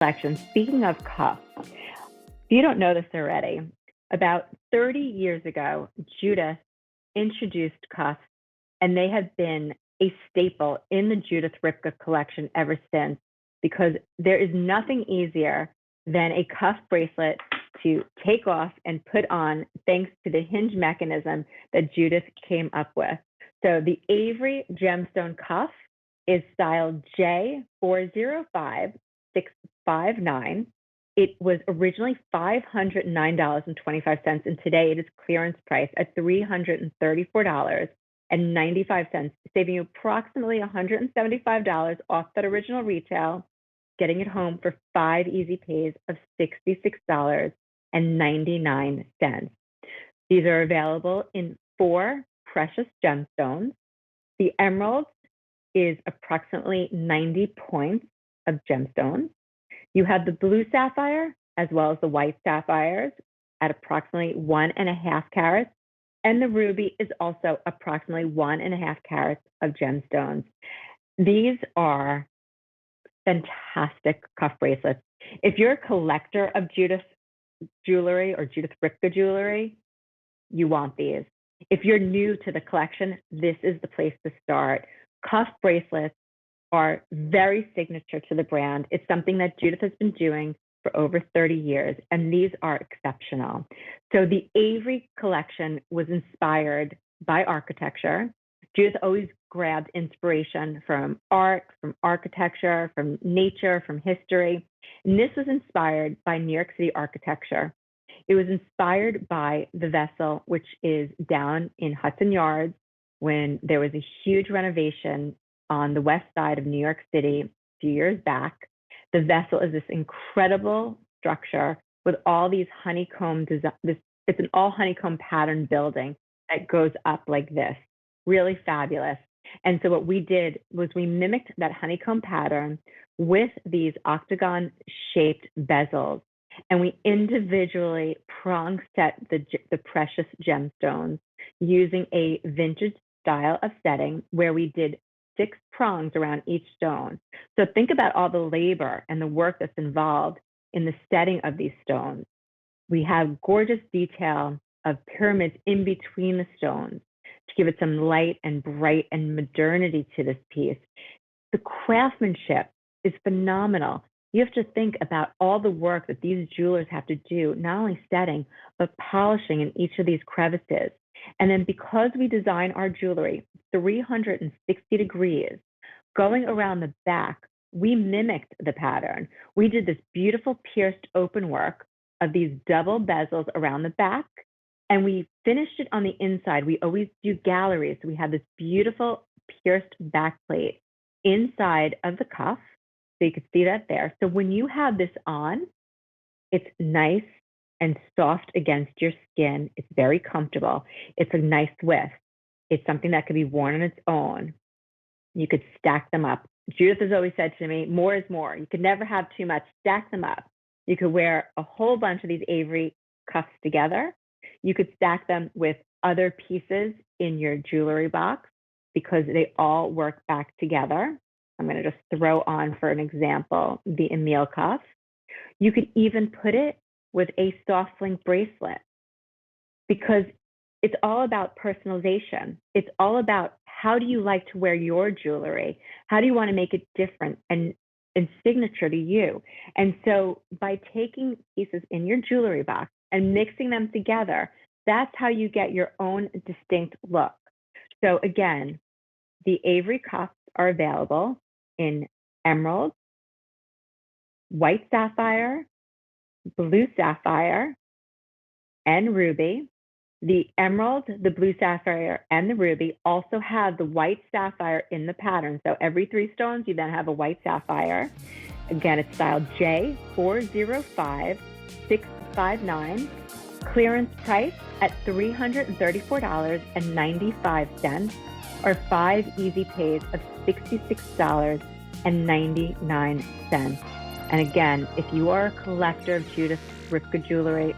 Collection. Speaking of cuffs, if you don't know this already, about 30 years ago, Judith introduced cuffs, and they have been a staple in the Judith Ripka collection ever since, because there is nothing easier than a cuff bracelet to take off and put on, thanks to the hinge mechanism that Judith came up with. So the Avery Gemstone cuff is style J405659. It was originally $509.25, and today it is clearance price at $334.95, saving you approximately $175 off that original retail, getting it home for 5 easy pays of $66.99. These are available in 4 precious gemstones. The emerald is approximately 90 points of gemstones. You have the blue sapphire as well as the white sapphires at approximately 1.5 carats. And the ruby is also approximately 1.5 carats of gemstones. These are fantastic cuff bracelets. If you're a collector of Judith jewelry or Judith Ripka jewelry, you want these. If you're new to the collection, this is the place to start. Cuff bracelets are very signature to the brand. It's something that Judith has been doing for over 30 years, and these are exceptional. So the Avery collection was inspired by architecture. Judith always grabbed inspiration from art, from architecture, from nature, from history. And this was inspired by New York City architecture. It was inspired by the vessel, which is down in Hudson Yards when there was a huge renovation on the west side of New York City a few years back. The vessel is this incredible structure with all these honeycomb design. It's an all honeycomb pattern building that goes up like this, really fabulous. And so what we did was we mimicked that honeycomb pattern with these octagon shaped bezels, and we individually prong set the precious gemstones using a vintage style of setting where we did 6 prongs around each stone. So think about all the labor and the work that's involved in the setting of these stones. We have gorgeous detail of pyramids in between the stones to give it some light and bright and modernity to this piece. The craftsmanship is phenomenal. You have to think about all the work that these jewelers have to do, not only setting, but polishing in each of these crevices. And then because we design our jewelry 360 degrees, going around the back, we mimicked the pattern. We did this beautiful pierced open work of these double bezels around the back, and we finished it on the inside. We always do galleries. So we have this beautiful pierced backplate inside of the cuff. So you could see that there. So when you have this on, it's nice and soft against your skin. It's very comfortable. It's a nice width. It's something that could be worn on its own. You could stack them up. Judith has always said to me, more is more. You could never have too much. Stack them up. You could wear a whole bunch of these Avery cuffs together. You could stack them with other pieces in your jewelry box because they all work back together. I'm going to just throw on, for an example, the Emile cuff. You could even put it with a soft link bracelet, because it's all about personalization. It's all about, how do you like to wear your jewelry? How do you want to make it different and signature to you? And so by taking pieces in your jewelry box and mixing them together, that's how you get your own distinct look. So again, the Avery cuffs are available in emerald, white sapphire, blue sapphire, and ruby. The emerald, the blue sapphire, and the ruby also have the white sapphire in the pattern. So every 3 stones, you then have a white sapphire. Again, it's style J405659. Clearance price at $334.95, or 5 easy pays of $66.99. And again, if you are a collector of Judith Ripka jewelry,